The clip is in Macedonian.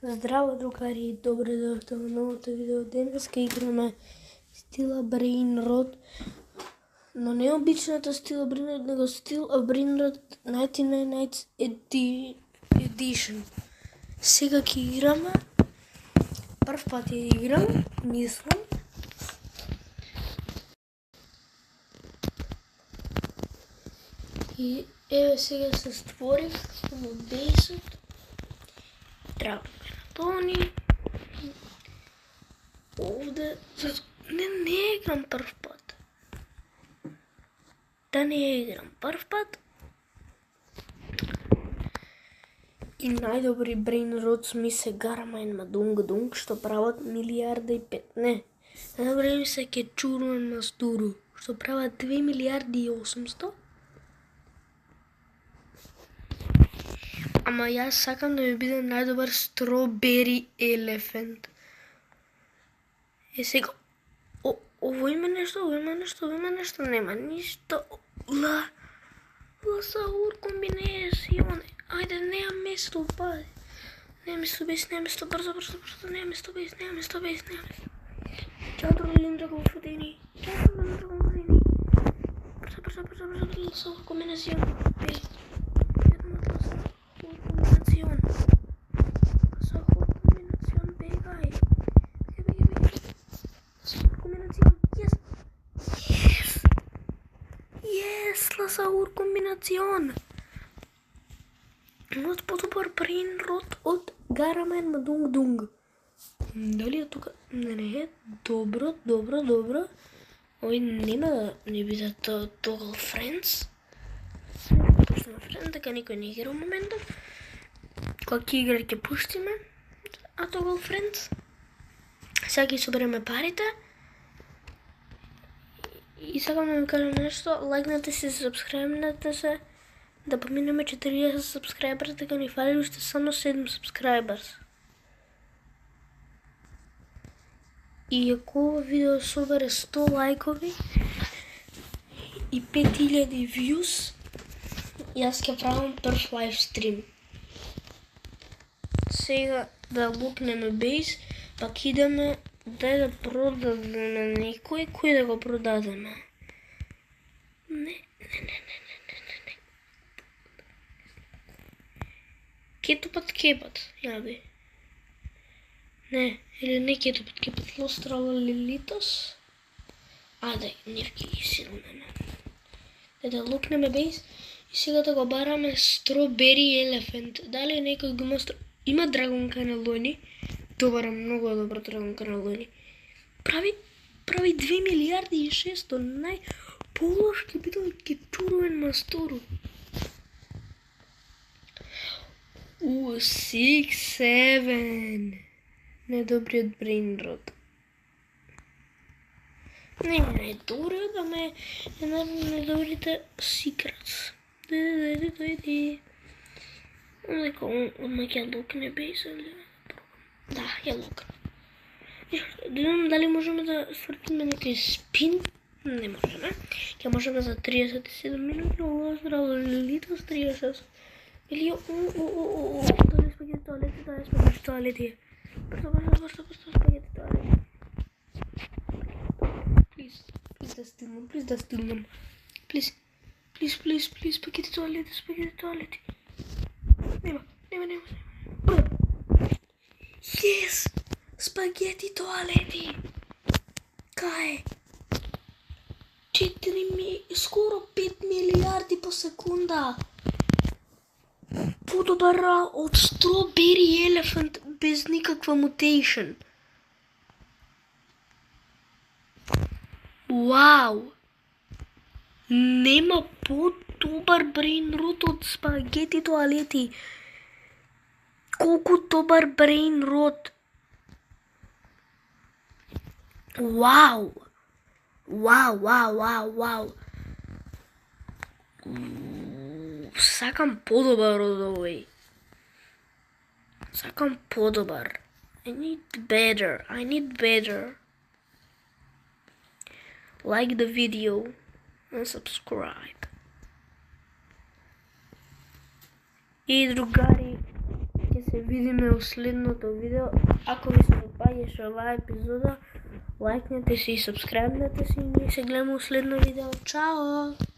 Здраво, другари, добре дојдовте во новото видео. Денеска играме Still a Brain Rot, но не обичната Still a Brain Rot, него Still a Brain Rot 99 Nights Edition. Сега ќе играме. Прв пат ја играм, мислам. И еве сега се створив во бейсот. Трапаме на Тони. Овде не играм прв пат. Да не играм прв пат. И најдобри Brain Rots ми се Garmin Madung, што прават 1.500.000. Не. Најдобри ми се Кечурун Мастуру, што прават 2.800.000. Ама јас сакам да ми биде најдобар Strawberry Elephant. Е сега, ово има нешто, нема ништо. Ласаур комбинезион. Ајде, неа место, пази. Неа место, брзо, неа место. Чатро линдра го фудени. Брзо, ласаур комбинезион. Ласаур комбинацион. Имат подобар Brain Rot од Garmin Madung. Дали е тука? Не е. Добро. Ој нема да не биде Toggle Friends. Пуштиме Friends, дека никој не игра во моментов. Кога ќе игра ќе пуштиме. А Toggle Friends. Сега ќе собереме парите. И сакам да ми кажам нешто, лајкнете се, сабскрајбнете се, да поминеме 40 сабскрајберс, дека ни фали уште само 7 сабскрајберс. И ако ова видео собере 100 лајкови и 5000 views, јас ќе правам прв лайвстрим. Сега да лукнеме бейс, пак идеме да продадеме некој, кој да го продадеме? Не. Кетопат, јаби. Не, или не кетопат, Лострала Лилитос. Ајде, нивки ги силнеме. Да лукнеме бейс и сега да го бараме Strawberry Elephant. Дали некој го има Драгон Канелони? Добар, многу е добар Драгон Канелони. Прави 2.600.000, најполош ќе биде од Кечурун Мастуру. 6-7. Недобриот Brain Rot. Не добриот, ама е недобрите Secrets. Дојди. Нека одма ќе лукне бейс или... Да, ја лукна. Видам дали можеме да свртиме некој спин. Не можеме. Ќе можеме за 37 минути, здраво, Лилитос 30. Или дали спагети тоалети. Брзо, спагети тоалети. Please да стилнам. Please, спагети тоалети. Нема. Yes! Спагети тоалети! Кај? скоро 5 милиарди по секунда. Подобара од Strawberry Elephant без никаква мутейшн. Вау! Нема подобар Brain Rot од спагети тоалети. Колку добар Brain Rot. Вау! Сакам подобар од овој. I need better. Like the video and subscribe. И другари, ќе се видиме во следното видео. Ако ви се допаѓаше оваа епизода, лајкнете се и сабскрајбнете се и ние се гледаме во следно видео. Чао!